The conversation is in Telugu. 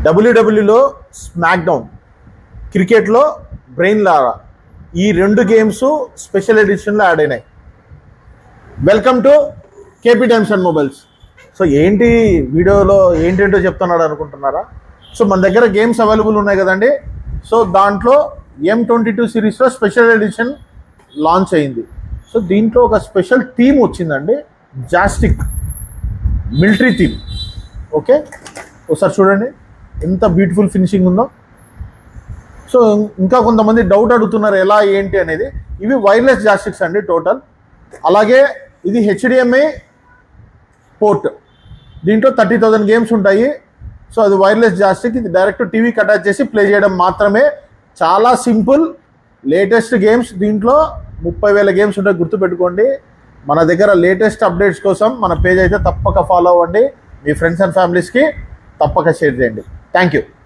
డబ్ల్యూడబ్ల్యూలో స్మాక్ డౌన్, క్రికెట్లో బ్రెయిన్ లారా, ఈ 2 గేమ్స్ స్పెషల్ ఎడిషన్లో యాడ్ అయినాయి. Welcome to KP times and mobiles. So ఏంటి వీడియోలో ఏంటేంటో చెప్తున్నాడు అనుకుంటున్నారా? సో మన దగ్గర గేమ్స్ అవైలబుల్ ఉన్నాయి కదండి. సో దాంట్లో M22 సిరీస్లో స్పెషల్ ఎడిషన్ లాంచ్ అయింది. సో దీంట్లో ఒక స్పెషల్ థీమ్ వచ్చిందండి, జాస్టిక్ మిలిటరీ థీమ్. ఓకే, ఒకసారి చూడండి ఎంత బ్యూటిఫుల్ ఫినిషింగ్ ఉందో. సో ఇంకా కొంతమంది డౌట్ అడుగుతున్నారు ఎలా ఏంటి అనేది. ఇవి వైర్లెస్ జాస్టిక్స్ అండి టోటల్. అలాగే ఇది HDMI పోర్ట్, దీంట్లో 30,000 గేమ్స్ ఉంటాయి. సో అది వైర్లెస్ జాస్టిక్, ఇది డైరెక్ట్ టీవీకి అటాచ్ చేసి ప్లే చేయడం మాత్రమే. చాలా సింపుల్, లేటెస్ట్ గేమ్స్ దీంట్లో 30,000 గేమ్స్ ఉంటాయి, గుర్తుపెట్టుకోండి. మన దగ్గర లేటెస్ట్ అప్డేట్స్ కోసం మన పేజ్ అయితే తప్పక ఫాలో అవ్వండి. మీ ఫ్రెండ్స్ అండ్ ఫ్యామిలీస్కి తప్పక షేర్ చేయండి. Thank you.